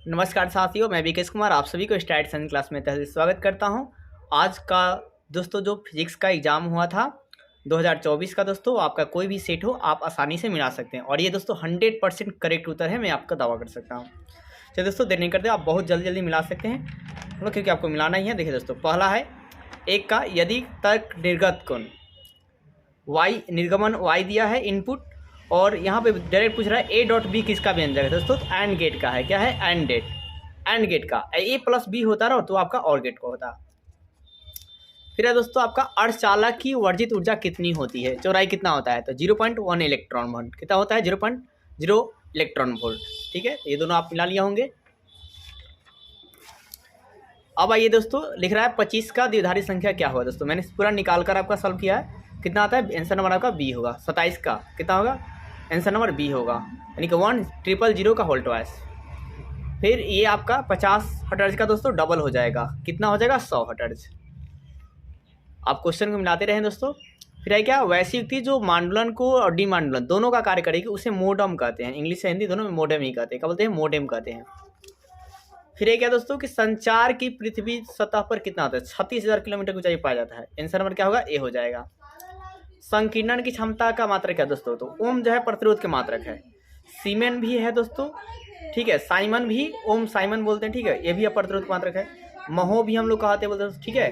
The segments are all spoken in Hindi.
नमस्कार साथियों, मैं विकेश कुमार आप सभी को स्टैट साइंस क्लास में तहे दिल से स्वागत करता हूं। आज का दोस्तों जो फिजिक्स का एग्ज़ाम हुआ था 2024 का दोस्तों, आपका कोई भी सेट हो आप आसानी से मिला सकते हैं और ये दोस्तों 100% करेक्ट उत्तर है, मैं आपका दावा कर सकता हूं। चलिए दोस्तों, देर नहीं करते, आप बहुत जल्दी जल्दी मिला सकते हैं मतलब, क्योंकि आपको मिलाना ही है। देखिए दोस्तों, पहला है एक का, यदि तर्क निर्गत कोण वाई निर्गमन वाई दिया है इनपुट, और यहाँ पे डायरेक्ट पूछ रहा है ए डॉट बी किसका व्यंजक है दोस्तों, तो एंड गेट का है। क्या है? एंड गेट का ए प्लस बी होता ना तो आपका और गेट का होता। फिर है दोस्तों आपका अर्धचालक की वर्जित ऊर्जा कितनी होती है, चौड़ाई कितना होता है, तो 0.1 इलेक्ट्रॉन वोल्ट। कितना होता है? 0.0 इलेक्ट्रॉन वोल्ट। ठीक है, ये दोनों आप मिला लिया होंगे। अब आइए दोस्तों, लिख रहा है 25 का द्विधारी संख्या क्या होगा दोस्तों, मैंने पूरा निकाल कर आपका सॉल्व किया है। कितना आता है? आंसर नंबर आपका बी होगा। 27 का कितना होगा? आंसर नंबर बी होगा, यानी कि 1,000 का होल ट्वाइस। फिर ये आपका 50 हर्ट्ज का दोस्तों डबल हो जाएगा। कितना हो जाएगा? 100 हर्ट्ज। आप क्वेश्चन को मिलाते रहें दोस्तों। फिर है क्या? वैसी युक्ति जो मांडुलन को और डिमांडुलन दोनों का कार्य करेगी उसे मोडम कहते हैं। इंग्लिश से हिंदी दोनों में मोडेम ही कहते हैं। क्या बोलते हैं? मोडेम कहते हैं। फिर है क्या दोस्तों कि संचार की पृथ्वी सतह पर कितना होता है? 36,000 किलोमीटर की ऊंचाई पाया जाता है। आंसर नंबर क्या होगा? ए हो जाएगा। संकीर्णन की क्षमता का मात्रक है दोस्तों, तो ओम जो है प्रतिरोध के मात्रक है। सीमेन भी है दोस्तों, ठीक है। साइमन भी, ओम साइमन बोलते हैं, ठीक है, ये भी प्रतिरोध का मात्रक है। महो भी हम लोग कहते बोलते हैं, ठीक है,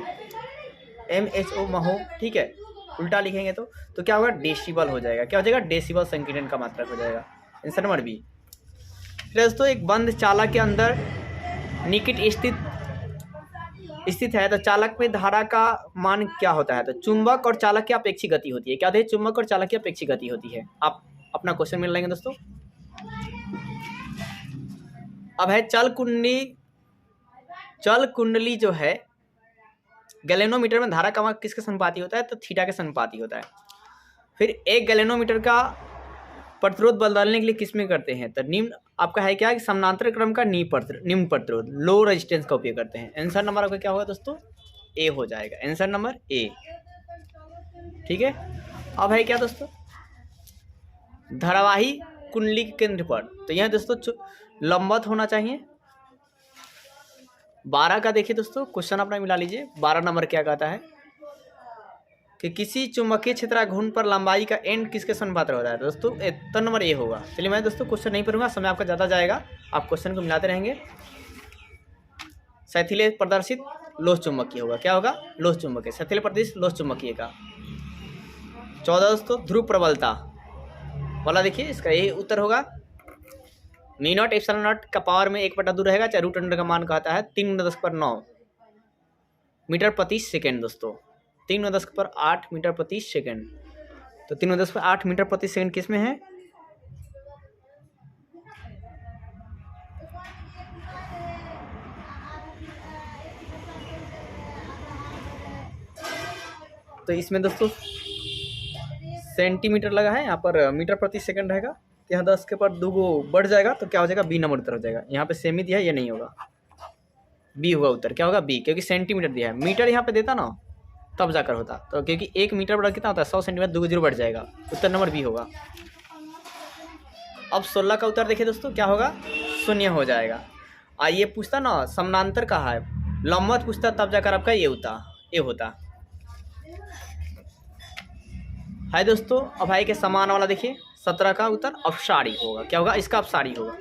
MHO महो, ठीक है। उल्टा लिखेंगे तो क्या होगा? डेसिबल हो जाएगा। क्या हो जाएगा? डेसिबल संकीर्णन का मात्रक हो जाएगा। Answer number B. दोस्तों एक बंद चालक के अंदर निकट स्थित है तो चालक में धारा का मान क्या होता है, तो चुंबक और चालक की अपेक्षित गति होती है। क्या होती है? चुंबक और चालक की अपेक्षित गति होती है। आप अपना क्वेश्चन मिल लेंगे दोस्तों। अब है चल कुंडली जो है गैलेनोमीटर में धारा का मान किसके समानुपाती होता है, तो थीटा के समानुपाती होता है। फिर एक गैलेनोमीटर का प्रतिरोध बदलने के लिए किसमें करते हैं, तो निम्न आपका है क्या कि समानांतर क्रम का निम्न प्रतिरोध लो रेजिस्टेंस का उपयोग करते हैं। आंसर नंबर आपका क्या होगा दोस्तों? ए हो जाएगा। आंसर नंबर ए, ठीक है। अब है क्या दोस्तों? धारावाही कुंडली के केंद्र पर, तो यह दोस्तों लंबवत होना चाहिए। 12 का देखिए दोस्तों, क्वेश्चन अपना मिला लीजिए। 12 नंबर क्या कहता है कि किसी चुंबकीय क्षेत्र घूर्ण पर लंबाई का एंड किसके समानुपाती होता है, तो दोस्तों तो नंबर ए होगा। चलिए मैं दोस्तों क्वेश्चन नहीं पढ़ूंगा, समय आपका ज़्यादा जाएगा, आप क्वेश्चन को मिलाते रहेंगे। शैथिल्य प्रदर्शित लोह चुंबकीय होगा। क्या होगा? लोह चुंबकीय, शैथिल्य प्रदर्शित लोह चुंबकीय का। 14 दोस्तों ध्रुव प्रबलता वाला, देखिए इसका यही उत्तर होगा। मी नॉट एप्सिलॉन नॉट का पावर में 1/2 रहेगा, चाहे रूट अंडर का मान कहता है 3×10⁹ मीटर प्रति सेकेंड दोस्तों। 3×10⁸ मीटर प्रति सेकेंड, तो 3×10⁸ मीटर प्रति सेकेंड किस में है? तो इसमें दोस्तों सेंटीमीटर लगा है, यहाँ पर मीटर प्रति सेकंड रहेगा। तो यहाँ 10 के पर 2 बढ़ जाएगा, तो क्या हो जाएगा? बी नंबर उत्तर हो जाएगा। यहाँ पे सेमी दिया है, ये नहीं होगा, बी होगा उत्तर। क्या होगा? बी, क्योंकि सेंटीमीटर दिया है। मीटर यहाँ पे देता ना तब जाकर होता, तो क्योंकि 1 मीटर बड़ा कितना होता है? 100 सेंटीमीटर, 2 0 बढ़ जाएगा, उत्तर नंबर बी होगा। अब 16 का उत्तर देखिए दोस्तों, क्या होगा? 0 हो जाएगा। ये पूछता ना समानांतर कहा है, लंबवत पूछता तब जाकर आपका ये होता है दोस्तों। अब है के समान वाला देखिए, 17 का उत्तर अपसारी होगा। क्या होगा? इसका अपसारी होगा।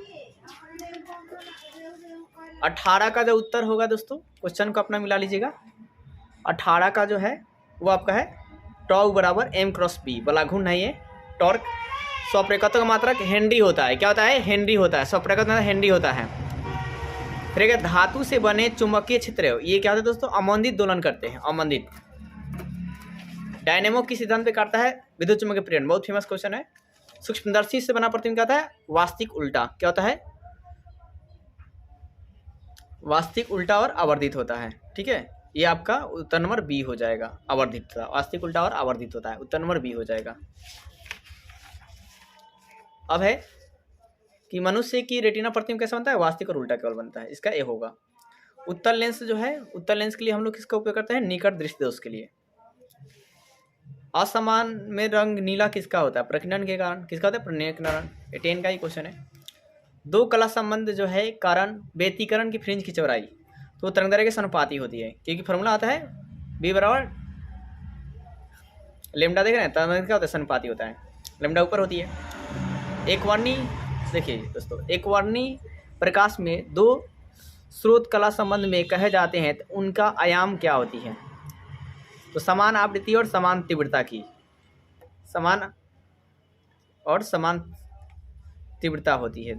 18 का जो उत्तर होगा दोस्तों, क्वेश्चन को अपना मिला लीजिएगा। 18 का जो है वो आपका है टॉर्क बराबर m×b, बला घूर्ण है ये टॉर्क। स्वप्रेरकत्व का मात्रक हेनरी होता है। क्या होता है? हेनरी होता है। स्वप्रेरकत्व हेनरी होता है। फिर धातु से बने चुंबकीय क्षेत्र, ये क्या होता है दोस्तों? अमंदित दोलन करते हैं, अमंदित। डायनेमो किस सिद्धांत पे करता है? विद्युत चुम्बकीय प्रेरण, बहुत फेमस क्वेश्चन है। सूक्ष्मदर्शी से बना प्रतिबिंब क्या होता है? वास्तविक उल्टा। क्या होता है? वास्तविक उल्टा और आवर्धित होता है, ठीक है। ये आपका उत्तर नंबर बी हो जाएगा। आवर्धित, वास्तविक उल्टा और आवर्धित होता है, उत्तर नंबर बी हो जाएगा। अब है कि मनुष्य की रेटिना प्रतिबिंब कैसा बनता है? वास्तविक और उल्टा केवल बनता है, इसका ए होगा। उत्तल लेंस जो है, उत्तल लेंस के लिए हम लोग किसका उपयोग करते हैं? निकट दृष्टि दोष के लिए। असमान में रंग नीला किसका होता है? प्रकीर्णन के कारण। किसका होता है? प्रकीर्णन। 10 का ही क्वेश्चन है। दो कला संबंध जो है कारण व्यतिकरण की फ्रिंज की चौड़ाई, तो तरंगदैर्घ्य के समानुपाती होती है, क्योंकि फॉर्मूला आता है बी बराबर लेमडा। देख रहे हैं तरंगदैर्घ्य क्या होता है, समानुपाती होता है, लेमडा ऊपर होती है। एक वर्णी, देखिए दोस्तों, एक वर्णी प्रकाश में दो स्रोत कला संबंध में कहे जाते हैं तो उनका आयाम क्या होती है, तो समान आवृत्ति और समान तीव्रता की, समान और समान तीव्रता होती है।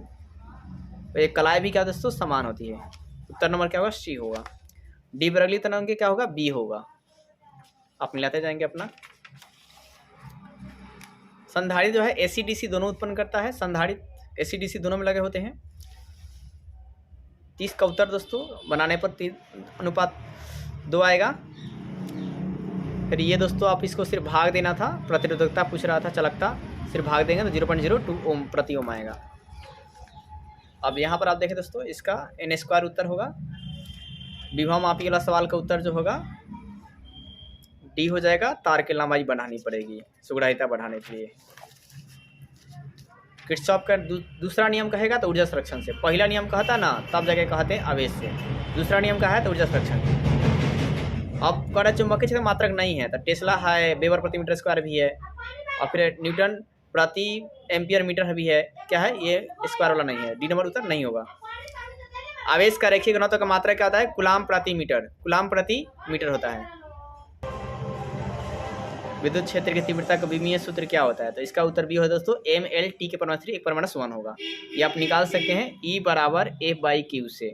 तो एक कलाएँ भी क्या दोस्तों समान होती है। उत्तर नंबर क्या होगा, सी होगा। डी पर अगली तरंग के क्या होगा, बी होगा। आप मिलाते जाएंगे अपना। संधारित्र जो है एसी-डीसी दोनों उत्पन्न करता है, संधारित्र एसी-डीसी दोनों में लगे होते हैं। 30 का उत्तर दोस्तों बनाने पर 3:2 आएगा। फिर ये दोस्तों आप इसको सिर्फ भाग देना था, प्रतिरोधकता पूछ रहा था, चलकता सिर्फ भाग देंगे तो 0.02 ओम प्रति ओम आएगा। अब यहाँ पर आप देखें दोस्तों, इसका n² उत्तर होगा। विभव मापी वाला सवाल का उत्तर जो होगा डी हो जाएगा। तार की लंबाई बढ़ानी पड़ेगी सुगढ़ाइता बढ़ाने के लिए। किरचॉफ का दूसरा नियम कहेगा तो ऊर्जा संरक्षण से। पहला नियम कहता ना तब जगह कहते हैं आवेश से, दूसरा नियम का है तो ऊर्जा संरक्षण। अब कह रहे चुंबकीय क्षेत्र मात्रक नहीं है तो टेस्ला है, वेबर प्रति मीटर स्क्वायर भी है, और फिर न्यूटन प्रति एम्पियर मीटर भी है। क्या है ये स्क्वायर वाला नहीं है, डी नंबर उत्तर नहीं होगा। आवेश का रेखीय घनत्व का मात्रा क्या होता है, कूलाम प्रति मीटर, कूलाम प्रति मीटर होता है। विद्युत क्षेत्र की तीव्रता का विमीय सूत्र क्या होता है, तो इसका उत्तर भी हो दोस्तों ml/t के ⁻³ 1/-1 होगा। ये आप निकाल सकते हैं E बराबर F/Q से,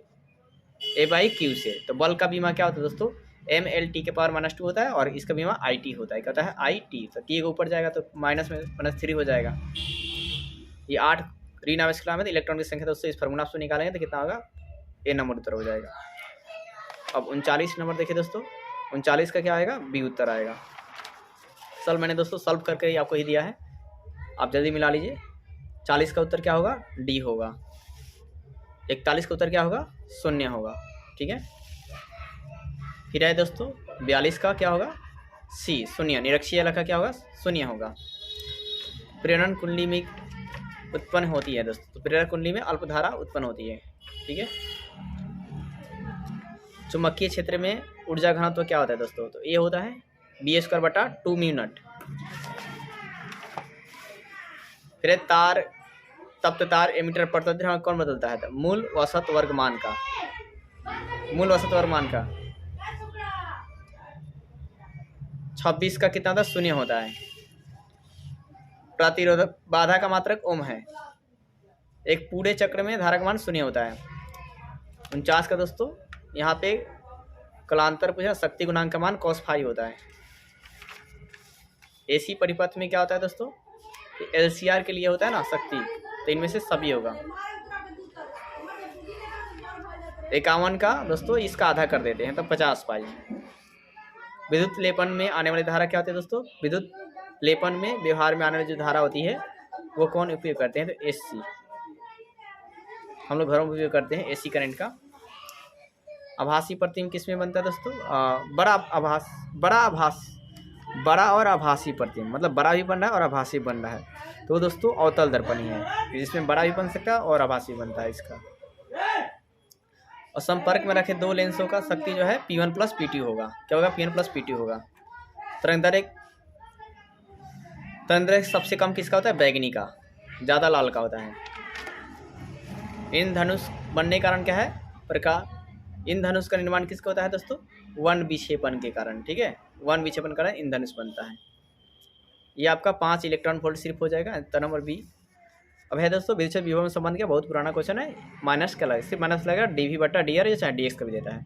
A/Q से। तो बल का बीमा क्या होता है दोस्तों, ml/t के ⁻⁻² होता है, और इसका बीमा IT होता है। कहता है IT, तो T के ऊपर जाएगा तो माइनस में -3 हो जाएगा। ये 8 ऋण आवेश में इलेक्ट्रॉन की संख्या दोस्तों इस फॉर्मूला से निकालेंगे तो कितना होगा, A नंबर उत्तर हो जाएगा। अब 39 नंबर देखिए दोस्तों, 39 का क्या आएगा, बी उत्तर आएगा। सॉल्व मैंने दोस्तों सॉल्व करके ही आपको ही दिया है, आप जल्दी मिला लीजिए। 40 का उत्तर क्या होगा, डी होगा। 41 का उत्तर क्या होगा, 0 होगा। ठीक है, फिर है दोस्तों 42 का क्या होगा, सी 0। निरक्षीय रेखा क्या होगा, 0 होगा। प्रेरण कुंडली में उत्पन्न होती है दोस्तों, तो प्रेरण कुंडली में अल्पधारा उत्पन्न होती है। ठीक है, चुंबकीय क्षेत्र में ऊर्जा घनत्व क्या होता है दोस्तों, तो ये होता है b²/2 म्यू0। फिर तार तप्त तार एमीटर प्रतिरोध कौन बदलता है, तो मूल औसत वर्गमान का, मूल औसत वर्गमान का 26 का कितना था, 0 होता है। प्रतिरोधक बाधा का मात्रक ओम है, एक पूरे चक्र में धारक मान 0 होता है। 49 का दोस्तों यहाँ पे कलांतर पूछा, शक्ति गुणांक का मान cos∅ होता है। एसी परिपथ में क्या होता है दोस्तों, LCR के लिए होता है ना शक्ति, तो इनमें से सभी होगा। 51 का दोस्तों इसका आधा कर देते हैं तो 50π। विद्युत लेपन में आने वाली धारा क्या होती है दोस्तों, विद्युत लेपन में व्यवहार में आने वाली जो धारा होती है वो कौन उपयोग करते हैं, तो AC। हम लोग घरों में उपयोग करते हैं AC करंट का। आभासी प्रतिबिंब किस में बनता है दोस्तों, बड़ा और आभासी प्रतिबिंब, मतलब बड़ा भी बन रहा है और आभासी बन रहा है, तो दोस्तों अवतल दर्पण ही है जिसमें बड़ा भी बन सकता है और आभासी बनता है इसका। और संपर्क में रखे दो लेंसों का शक्ति जो है P1 + P2 होगा। क्या होगा, P1 + P2 होगा। तरंगदैर्घ्य सबसे कम किसका होता है, बैगनी का, ज़्यादा लाल का होता है। इंद्रधनुष बनने के कारण क्या है, प्रकाश। इंद्रधनुष का निर्माण किसका होता है दोस्तों, वन विक्षेपण के कारण। ठीक है, वन विक्षेपण के कारण इंद्रधनुष बनता है। ये आपका 5 इलेक्ट्रॉन वोल्ट सिर्फ हो जाएगा, उत्तर नंबर बी। अब है दोस्तों विद्युत विभव में संबंध क्या, बहुत पुराना क्वेश्चन है, माइनस का लगेगा, सिर्फ माइनस लगेगा dV/dr या चाहे dx का भी देता है।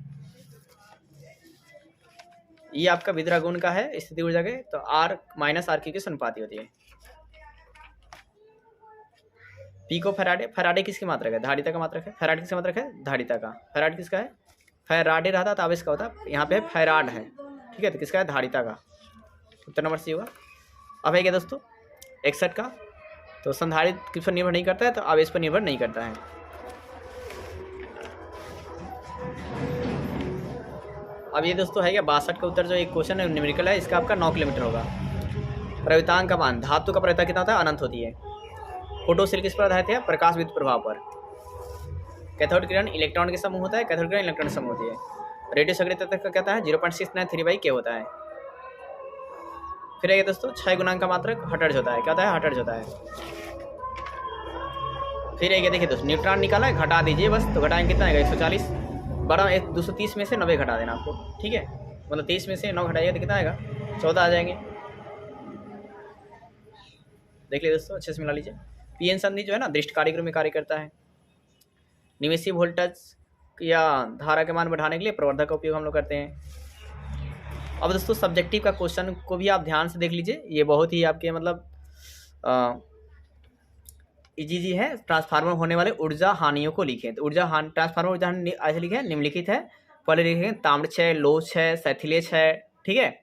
ये आपका विद्युत गुण का है स्थिति ऊर्जा के, तो R - RQ के समानुपाती होती है। पिको फैराडे किसकी मात्रक है, धारिता का मात्रक है। फैराड किसका मात्रक है, धारिता का। फैराड किसका है, फैराडे रहता तो आवेश का होता, यहाँ पे फैराड है। ठीक है, तो किसका है, धारिता का। उत्तर नंबर सी होगा। अब है क्या दोस्तों 61 का, तो संधारित्र किस पर निर्भर नहीं करता है, तो आवेश पर निर्भर नहीं करता है। अब ये दोस्तों है क्या 62 का उत्तर, जो एक क्वेश्चन है न्यूमेरिकल है, इसका आपका 9 किलोमीटर होगा। प्रवृत्तांक का मान, धातु का प्रवृत्ता कितना होता है, अनंत होती है। फोटो सेल किस पर आधारित है, प्रकाश विद्युत प्रभाव पर। कैथोड किरण इलेक्ट्रॉन के समूह होता है, कैथोड किरण इलेक्ट्रॉन के समूह होती है। रेडियो सक्रिय तत्व का क्या होता है 0.693/K होता है। फिर आइए दोस्तों 6 गुणांक का मात्रक हर्ट्ज होता है, क्या होता है हर्ट्ज होता है। फिर आइए देखिए दोस्तों न्यूट्रॉन निकाला है, घटा दीजिए बस, तो घटाएंगे कितना आएगा 140, 230 में से 90 घटा देना आपको, ठीक है, मतलब 23 में से 9 घटाइएगा तो कितना आएगा 14 आ जाएंगे। देख लीजिए दोस्तों अच्छे से मिला लीजिए। पीएन संधि जो है ना दृष्ट कार्यक्रम में कार्य करता है। निवेशी वोल्टेज या धारा के मान बढ़ाने के लिए प्रवर्धक का उपयोग हम लोग करते हैं। अब दोस्तों सब्जेक्टिव का क्वेश्चन को भी आप ध्यान से देख लीजिए, ये बहुत ही आपके मतलब इजी है। ट्रांसफार्मर होने वाले ऊर्जा हानियों को लिखें, तो ऊर्जा हानि ट्रांसफार्मर ऊर्जा हानि ऐसे लिखे हैं, निम्नलिखित है। पहले लिखेंगे ताम्र क्षय, लोह क्षय, शैथिल्य क्षय, ठीक है,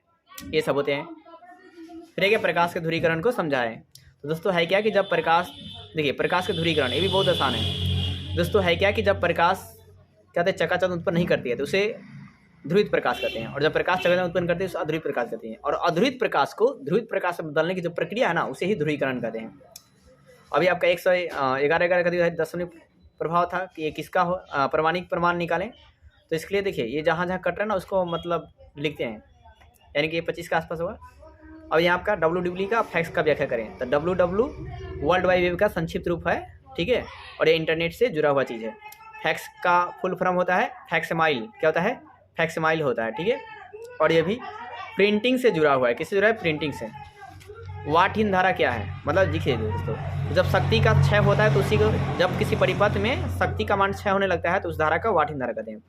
ये सब होते हैं। फिर एक प्रकाश के ध्रुवीकरण को समझाएं। तो दोस्तों है क्या कि जब प्रकाश, देखिए प्रकाश के ध्रुवीकरण ये भी बहुत आसान है दोस्तों। है क्या कि जब प्रकाश क्या कहते हैं चकाचौंध उत्पन्न नहीं करती है तो उसे ध्रुवित प्रकाश कहते हैं, और जब प्रकाश चकाचौंध उत्पन्न करती है उसे अध्रुवित प्रकाश कहते हैं। और अध्रुवित प्रकाश को ध्रुवित प्रकाश से बदलने की जो प्रक्रिया है ना उसे ही ध्रुवीकरण कहते हैं। अभी आपका 111 का 10वें प्रभाव था कि ये किसका हो, प्रमाणिक प्रमाण निकालें। तो इसके लिए देखिए ये जहाँ जहाँ कट रहा है ना उसको मतलब लिखते हैं, यानी कि ये 25 के आसपास होगा। अब यहाँ आपका WW का फैक्स का व्याख्या करें, तो WW वर्ल्ड वाइड वेब का संक्षिप्त रूप है, ठीक है, और ये इंटरनेट से जुड़ा हुआ चीज़ है। फैक्स का फुल फॉर्म होता है फैक्समाइल, क्या होता है फैक्समाइल होता है, ठीक है। और ये भी प्रिंटिंग से जुड़ा हुआ है, किससे जुड़ा है प्रिंटिंग से। वाटहीन धारा क्या है, मतलब देखिए दोस्तों जब शक्ति का क्षय होता है तो उसी को, जब किसी परिपथ में शक्ति का मान क्षय होने लगता है तो उस धारा का वाटहीन धारा कहते हैं।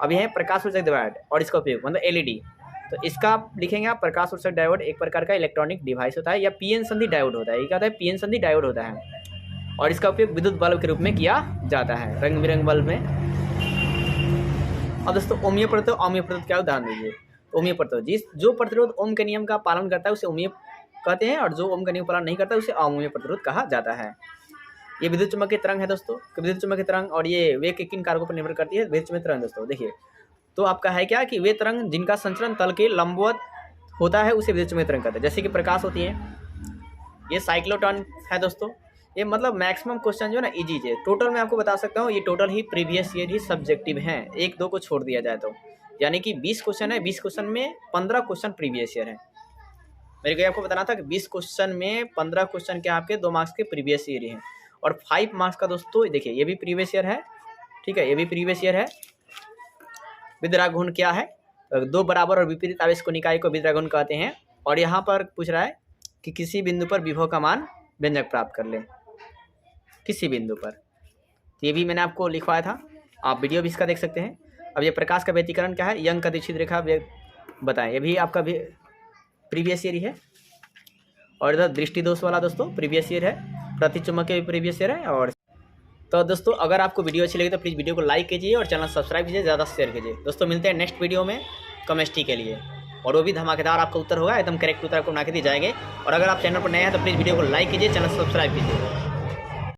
अब यह है प्रकाश उत्सर्जक डायोड और इसका उपयोग मतलब LED। तो इसका आप लिखेंगे आप प्रकाश उत्सर्जक डायोड एक प्रकार का इलेक्ट्रॉनिक डिवाइस होता है या पीएन संधि डायोड होता है। ये क्या होता है पीएन संधि डायोड होता है, और इसका उपयोग विद्युत बल्ब के रूप में किया जाता है, रंग बिरंग बल्ब में। अब दोस्तों ओमीय प्रतिरोध, अमीय प्रतिरोध क्या उदाहरण दीजिए। ओमीय प्रतिरोध जो प्रतिरोध ओम के नियम का पालन करता है उसे ओमीय कहते हैं, और जो ओम का नियम पालन नहीं करता उसे अओमीय प्रतिरोध कहा जाता है। ये विद्युत चुम्बकीय तरंग है दोस्तों, विद्युत चुम्बकीय तरंग, और ये वेग के किन कारकों पर निर्भर करती है विद्युत चुम्बकीय तरंग दोस्तों। देखिए तो आपका है क्या कि वे तरंग जिनका संचरण तल के लंबवत होता है उसे विद्युत चुम्बकीय तरंग कहते हैं, जैसे कि प्रकाश होती है। ये साइक्लोट्रॉन है दोस्तों। ये मतलब मैक्सिमम क्वेश्चन जो है ना इजी है। टोटल मैं आपको बता सकता हूँ ये टोटल ही प्रीवियस ईयर ही सब्जेक्टिव हैं, 1-2 को छोड़ दिया जाए तो, यानी कि 20 क्वेश्चन है, 20 क्वेश्चन में 15 क्वेश्चन प्रीवियस ईयर है। मेरे को आपको बताना था कि 20 क्वेश्चन में 15 क्वेश्चन क्या आपके 2 मार्क्स के प्रीवियस ईयर ही हैं, और 5 मार्क्स का दोस्तों देखिए ये भी प्रीवियस ईयर है, ठीक है, ये भी प्रीवियस ईयर है। विद्युत घूर्ण क्या है, 2 बराबर और विपरीत आवेश को निकाय को विद्युत घूर्ण कहते हैं। और यहाँ पर पूछ रहा है कि किसी बिंदु पर विभव का मान व्यंजक प्राप्त कर ले, किसी बिंदु पर। तो ये भी मैंने आपको लिखवाया था, आप वीडियो भी इसका देख सकते हैं। अब ये प्रकाश का व्यतिकरण क्या है, यंग का दीक्षित रेखा बताएं, ये भी आपका भी प्रीवियस ईयर ही है। और इधर दृष्टि दोष वाला दोस्तों प्रीवियस ईयर है, प्रतिचुम्बक के भी प्रीवियस ईयर है। और तो दोस्तों अगर आपको वीडियो अच्छी लगी तो प्लीज़ वीडियो को लाइक कीजिए और चैनल सब्सक्राइब कीजिए, ज़्यादा शेयर कीजिए। दोस्तों मिलते हैं नेक्स्ट वीडियो में केमिस्ट्री के लिए, और वो भी धमाकेदार आपका उत्तर होगा, एकदम करेक्ट उत्तर आपको बना के दिए जाएंगे। और अगर आप चैनल पर नए हैं तो प्लीज़ वीडियो को लाइक कीजिए, चैनल सब्सक्राइब कीजिए।